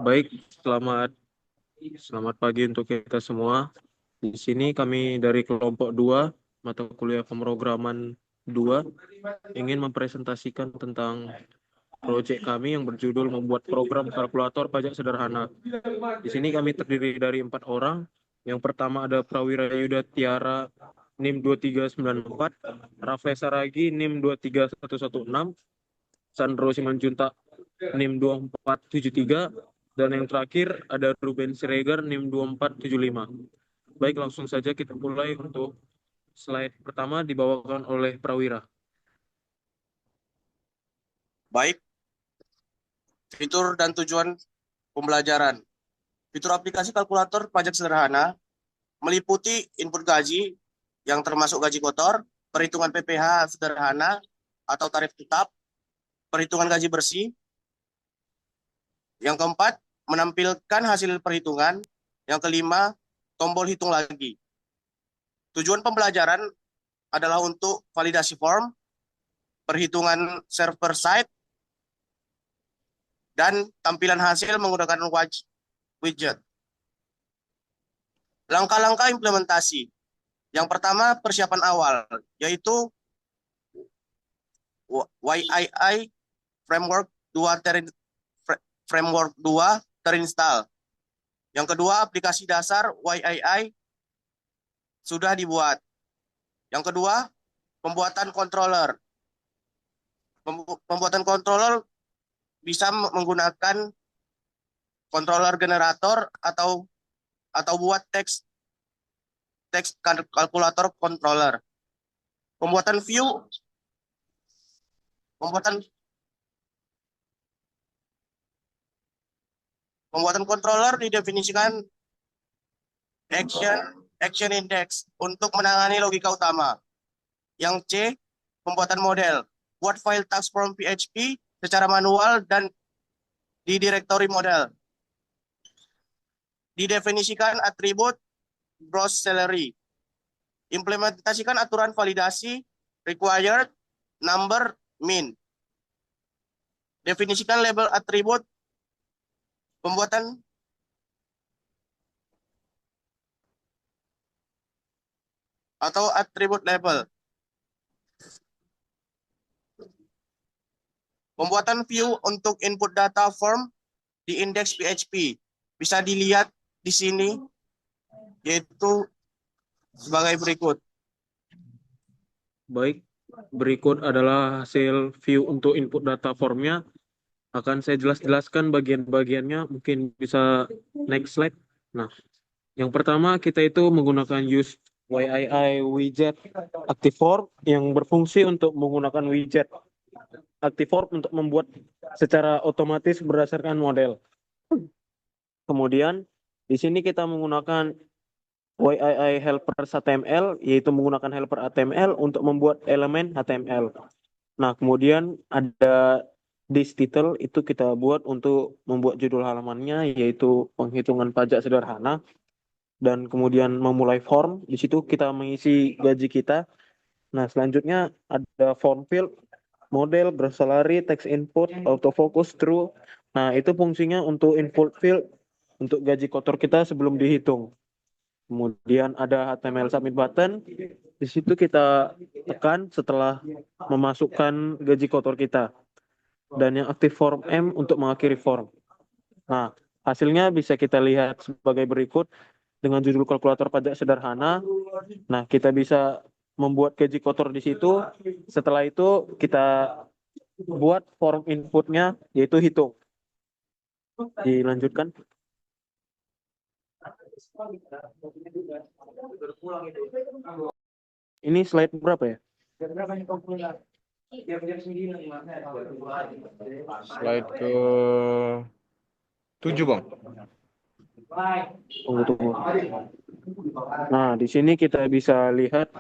Baik, selamat selamat pagi untuk kita semua. Di sini kami dari kelompok 2 mata kuliah pemrograman 2 ingin mempresentasikan tentang proyek kami yang berjudul membuat program kalkulator pajak sederhana. Di sini kami terdiri dari 4 orang. Yang pertama ada Prawira Yuda Tiara NIM 2394, Rafle Saragi NIM 23116, Sandro Simanjuntak NIM 2473, dan yang terakhir ada Ruben Siregar NIM 2475. Baik, langsung saja kita mulai untuk slide pertama dibawakan oleh Prawira. Baik, fitur dan tujuan pembelajaran. Fitur aplikasi kalkulator pajak sederhana meliputi input gaji yang termasuk gaji kotor, perhitungan PPh sederhana atau tarif tetap, perhitungan gaji bersih. Yang keempat, menampilkan hasil perhitungan. Yang kelima, tombol hitung lagi. Tujuan pembelajaran adalah untuk validasi form, perhitungan server side, dan tampilan hasil menggunakan widget. Langkah-langkah implementasi. Yang pertama, persiapan awal, yaitu YII Framework 2 Framework 2 terinstall. Yang kedua, aplikasi dasar YII sudah dibuat. Yang kedua, pembuatan controller. Pembuatan controller bisa menggunakan controller generator atau buat teks kalkulator controller. Pembuatan view, pembuatan pembuatan controller didefinisikan action action index untuk menangani logika utama. Yang C, pembuatan model. Buat file task from PHP secara manual dan di directory model. Didefinisikan atribut gross salary. Implementasikan aturan validasi required, number, min. Definisikan label atribut. Pembuatan atau atribut label. Pembuatan view untuk input data form di index PHP. Bisa dilihat di sini, yaitu sebagai berikut. Baik, berikut adalah hasil view untuk input data formnya. Akan saya jelaskan bagian-bagiannya, mungkin bisa next slide. Nah, yang pertama kita itu menggunakan use YII widget active form yang berfungsi untuk menggunakan widget active form untuk membuat secara otomatis berdasarkan model. Kemudian di sini kita menggunakan YII helper HTML, yaitu menggunakan helper HTML untuk membuat elemen HTML. Nah, kemudian ada this title itu kita buat untuk membuat judul halamannya, yaitu penghitungan pajak sederhana. Dan kemudian memulai form, di situ kita mengisi gaji kita. Nah, selanjutnya ada form field, model, gross salary, text input, autofocus, true. Nah, itu fungsinya untuk input field untuk gaji kotor kita sebelum dihitung. Kemudian ada HTML submit button. Di situ kita tekan setelah memasukkan gaji kotor kita. Dan yang aktif form M untuk mengakhiri form. Nah, hasilnya bisa kita lihat sebagai berikut dengan judul kalkulator pajak sederhana. Nah, kita bisa membuat gaji kotor di situ. Setelah itu kita buat form inputnya yaitu hitung. Dilanjutkan. Ini slide berapa ya? Slide ke 7, Bang. Tunggu, tunggu. Nah, di sini kita bisa lihat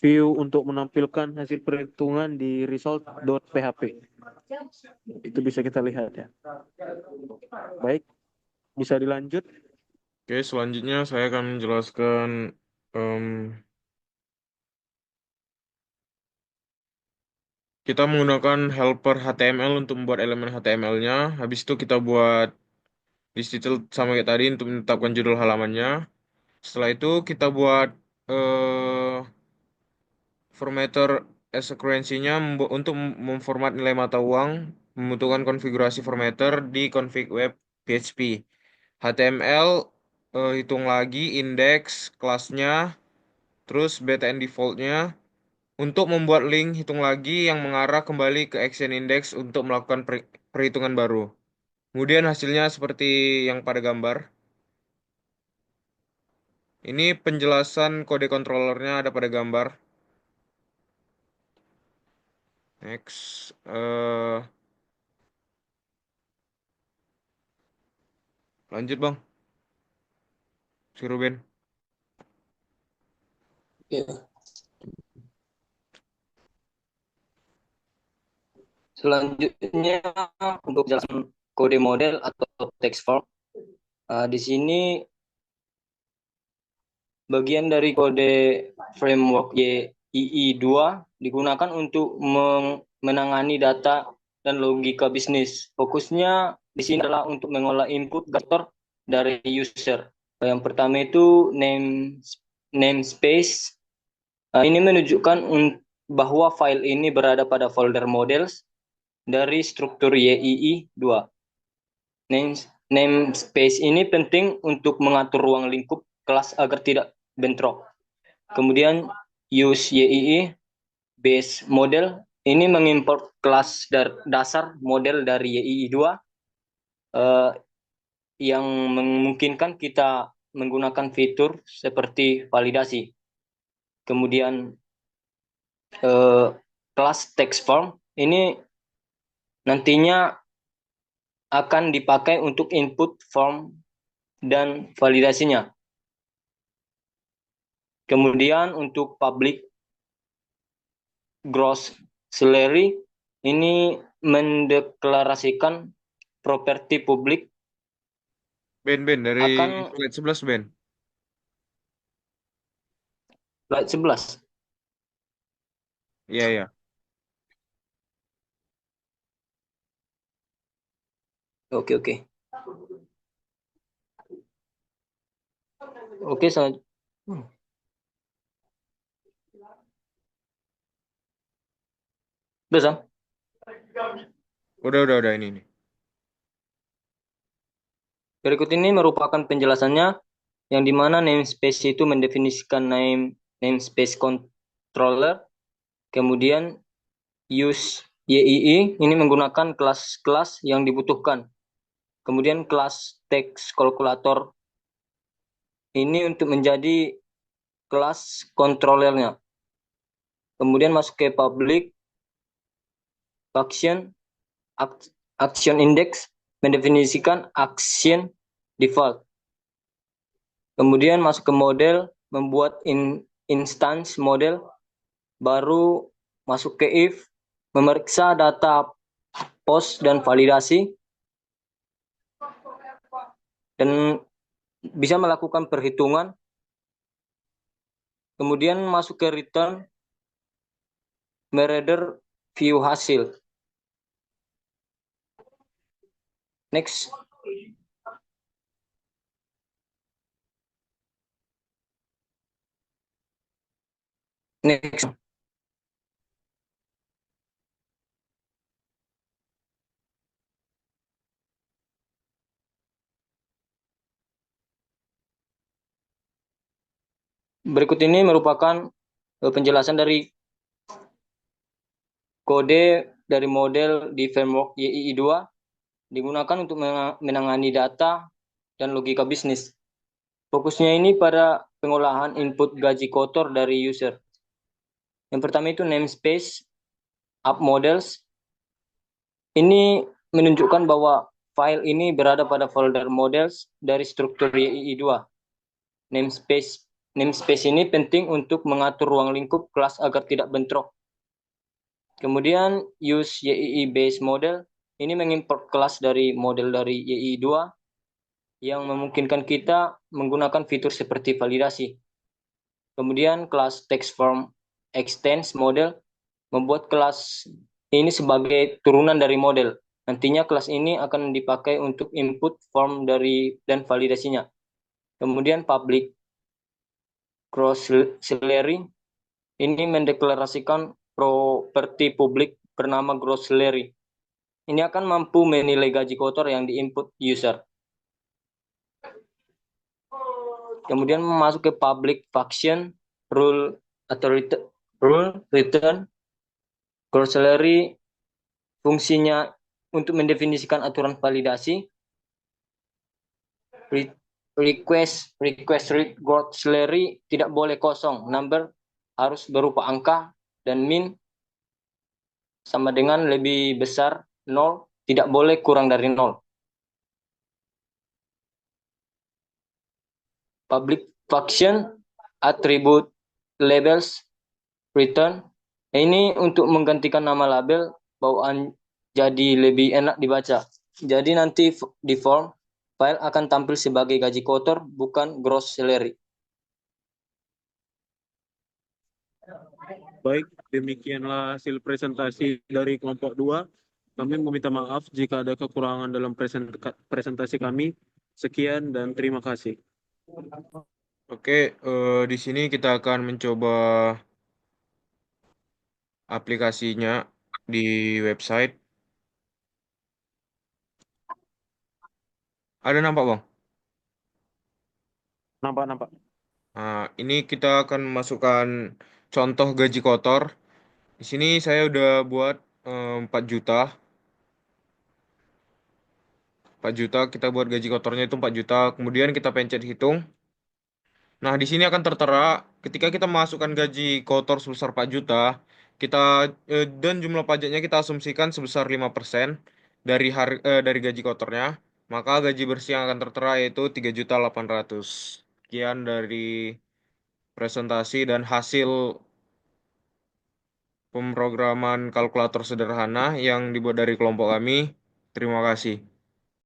view untuk menampilkan hasil perhitungan di result.php. Itu bisa kita lihat ya. Baik, bisa dilanjut. Oke, selanjutnya saya akan menjelaskan kita menggunakan helper HTML untuk membuat elemen HTML-nya. Habis itu kita buat distitill sama kayak tadi untuk menetapkan judul halamannya. Setelah itu kita buat formatter sequence-nya untuk memformat nilai mata uang, membutuhkan konfigurasi formatter di config web PHP. HTML hitung lagi indeks kelasnya, terus btn default-nya. Untuk membuat link hitung lagi yang mengarah kembali ke action index untuk melakukan perhitungan baru. Kemudian hasilnya seperti yang pada gambar. Ini penjelasan kode controllernya ada pada gambar. Next. Lanjut Bang, si Ruben. Oke. Selanjutnya untuk jelasan kode model atau text form. Di sini bagian dari kode framework YII2 digunakan untuk menangani data dan logika bisnis. Fokusnya di sini adalah untuk mengolah input vektor dari user. Yang pertama itu namespace. Ini menunjukkan bahwa file ini berada pada folder models dari struktur YII2. Namespace ini penting untuk mengatur ruang lingkup kelas agar tidak bentrok. Kemudian use YII base model ini mengimport kelas dasar model dari YII2 yang memungkinkan kita menggunakan fitur seperti validasi. Kemudian kelas text form ini nantinya akan dipakai untuk input form dan validasinya. Kemudian untuk public gross salary ini mendeklarasikan properti publik Ben dari akan slide 11 Ben. slide 11. Iya ya. Oke. Oke, udah Sam? Udah ini. Berikut ini merupakan penjelasannya yang dimana namespace itu mendefinisikan namespace controller. Kemudian use YII ini menggunakan kelas-kelas yang dibutuhkan. Kemudian kelas text calculator ini untuk menjadi kelas controllernya. Kemudian masuk ke public action index mendefinisikan action default. Kemudian masuk ke model, membuat instance model, baru masuk ke if, memeriksa data post dan validasi, dan bisa melakukan perhitungan. Kemudian masuk ke return, merender view hasil. Next. Berikut ini merupakan penjelasan dari kode dari model di framework YII2 digunakan untuk menangani data dan logika bisnis. Fokusnya ini pada pengolahan input gaji kotor dari user. Yang pertama itu namespace up models. Ini menunjukkan bahwa file ini berada pada folder models dari struktur YII2. Namespace ini penting untuk mengatur ruang lingkup kelas agar tidak bentrok. Kemudian use YII base model ini mengimport kelas dari model dari YII2 yang memungkinkan kita menggunakan fitur seperti validasi. Kemudian kelas text form extends model membuat kelas ini sebagai turunan dari model. Nantinya kelas ini akan dipakai untuk input form dari dan validasinya. Kemudian public gross salary ini mendeklarasikan properti publik bernama gross salary. Ini akan mampu menilai gaji kotor yang diinput user. Kemudian masuk ke public function rule atau return gross salary, fungsinya untuk mendefinisikan aturan validasi. Request read gross salary tidak boleh kosong, number harus berupa angka, dan min sama dengan lebih besar 0, tidak boleh kurang dari 0. Public function attribute labels return ini untuk menggantikan nama label bawaan jadi lebih enak dibaca. Jadi nanti di form file akan tampil sebagai gaji kotor, bukan gross salary. Baik, demikianlah hasil presentasi dari kelompok 2. Kami meminta maaf jika ada kekurangan dalam presentasi kami. Sekian dan terima kasih. Oke, di sini kita akan mencoba aplikasinya di website. Ada nampak, Bang? Nampak. Nah, ini kita akan masukkan contoh gaji kotor. Di sini saya udah buat 4 juta. 4 juta kita buat gaji kotornya itu 4 juta. Kemudian kita pencet hitung. Nah, di sini akan tertera ketika kita masukkan gaji kotor sebesar 4 juta, kita dan jumlah pajaknya kita asumsikan sebesar 5% dari gaji kotornya, maka gaji bersih yang akan tertera yaitu 3.800.000. Sekian dari presentasi dan hasil pemrograman kalkulator sederhana yang dibuat dari kelompok kami. Terima kasih.